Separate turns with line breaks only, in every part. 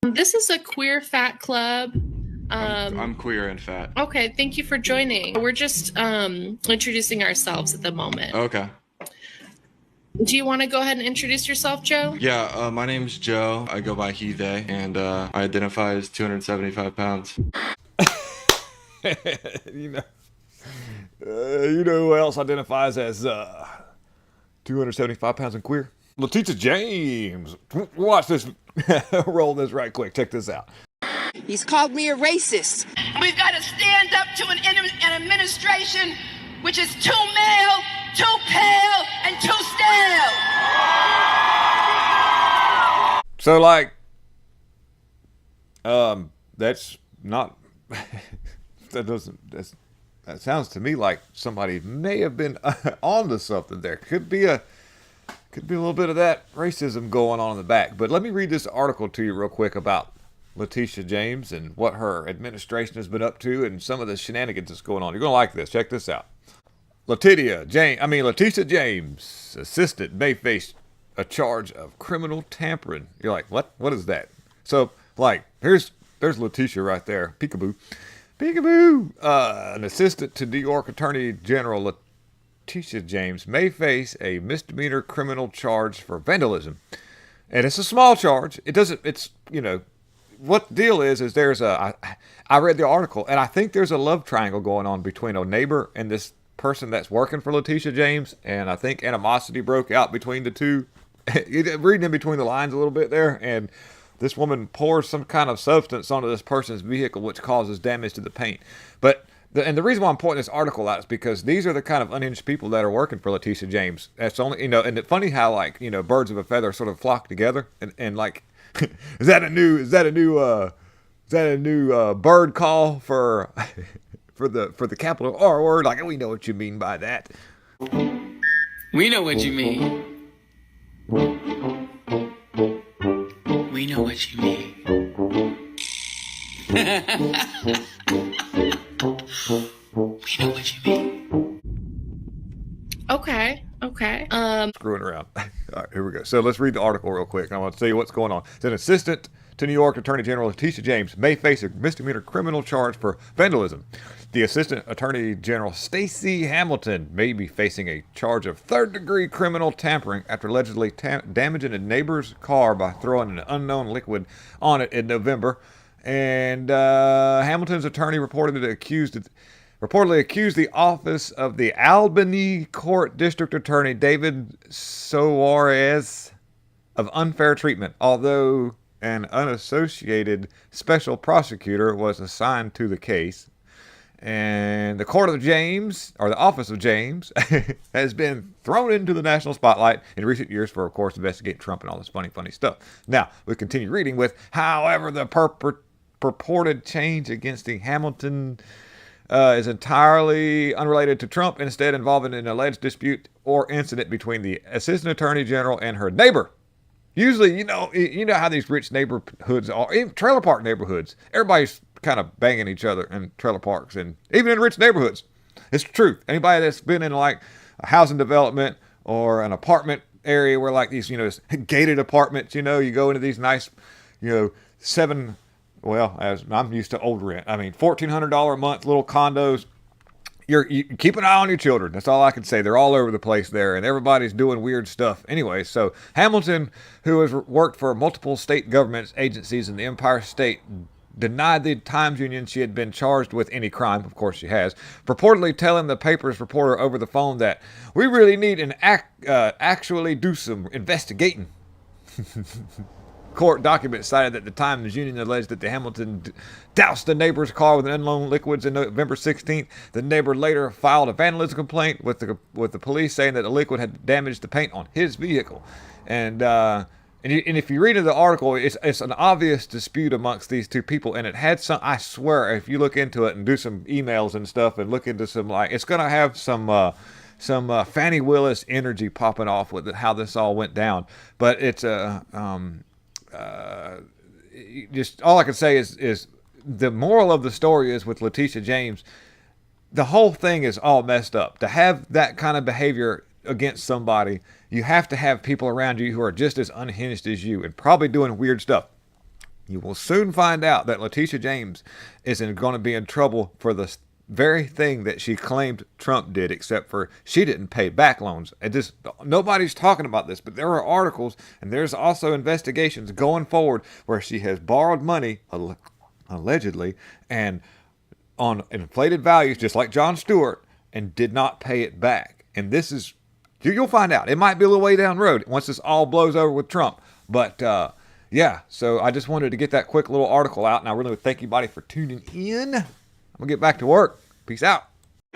This is a queer fat club.
I'm queer and fat.
Okay, thank you for joining. We're just introducing ourselves at the moment.
Okay.
Do you want to go ahead and introduce yourself, Joe?
Yeah, my name's Joe. I go by he, they, and I identify as 275 pounds.
you know, you know who else identifies as 275 pounds and queer? Letitia James. Watch this. Roll this right quick. Check this out.
He's called me a racist.
We've got to stand up to an administration which is too male, too pale, and too stale.
So, like, that's not. That sounds to me like somebody may have been onto something there. Could be a little bit of that racism going on in the back. But let me read this article to you real quick about Letitia James and what her administration has been up to and some of the shenanigans that's going on. You're going to like this. Check this out. Letitia James, assistant, may face a charge of criminal tampering. You're like, what? What is that? So, like, there's Letitia right there. Peekaboo. An assistant to New York Attorney General Letitia James may face a misdemeanor criminal charge for vandalism. And it's a small charge. What the deal is I read the article, and I think there's a love triangle going on between a neighbor and this person that's working for Letitia James, and I think animosity broke out between the two. Reading in between the lines a little bit there, and this woman pours some kind of substance onto this person's vehicle, which causes damage to the paint. But the reason why I'm pointing this article out is because these are the kind of unhinged people that are working for Letitia James. That's only, and it's funny how, like, birds of a feather sort of flock together, and like, is that a new bird call for for the capital R word? Like, we know what you mean by that.
We know what you mean. We know what you mean. We know what you mean.
Okay.
Screwing around. All right, here we go. So let's read the article real quick. I want to tell you what's going on. It's an assistant to New York Attorney General Letitia James may face a misdemeanor criminal charge for vandalism. The Assistant Attorney General Stacey Hamilton may be facing a charge of third-degree criminal tampering after allegedly damaging a neighbor's car by throwing an unknown liquid on it in November. And Hamilton's attorney reportedly accused the office of the Albany Court District Attorney David Soares of unfair treatment, although an unassociated special prosecutor was assigned to the case. And the court of James, or the office of James, has been thrown into the national spotlight in recent years for, of course, investigating Trump and all this funny stuff. Now, we continue reading with, however, the purported change against the Hamilton is entirely unrelated to Trump, instead involving an alleged dispute or incident between the Assistant Attorney General and her neighbor. Usually, you know how these rich neighborhoods are, even trailer park neighborhoods. Everybody's kind of banging each other in trailer parks, and even in rich neighborhoods. It's the truth. Anybody that's been in like a housing development or an apartment area where like these, gated apartments, you go into these nice, as I'm used to old rent. I mean, $1,400 a month little condos. You keep an eye on your children. That's all I can say. They're all over the place there, and everybody's doing weird stuff. Anyway, so Hamilton, who has worked for multiple state government agencies in the Empire State, denied the Times Union she had been charged with any crime. Of course she has. Purportedly telling the paper's reporter over the phone that we really need an actually do some investigating. Court documents cited that the Times Union alleged that the Hamilton doused the neighbor's car with unknown liquids on November 16th. The neighbor later filed a vandalism complaint with the police, saying that the liquid had damaged the paint on his vehicle. And if you read in the article, it's an obvious dispute amongst these two people, and it had some. I swear, if you look into it and do some emails and stuff, and look into some, like, it's gonna have some Fannie Willis energy popping off with how this all went down. But it's just all I can say is the moral of the story is with Letitia James, the whole thing is all messed up. To have that kind of behavior against somebody, you have to have people around you who are just as unhinged as you and probably doing weird stuff. You will soon find out that Letitia James isn't going to be in trouble for the very thing that she claimed Trump did, except for she didn't pay back loans. Nobody's talking about this, but there are articles and there's also investigations going forward where she has borrowed money, allegedly, and on inflated values, just like Jon Stewart, and did not pay it back. And this is, you'll find out. It might be a little way down the road once this all blows over with Trump. But yeah, so I just wanted to get that quick little article out, and I really thank you, buddy, for tuning in. I'm going to get back to work. Peace out.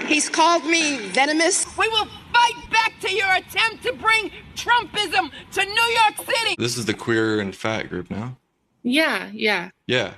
He's called me venomous.
We will fight back to your attempt to bring Trumpism to New York City.
This is the queer and fat group now.
Yeah, yeah.
Yeah.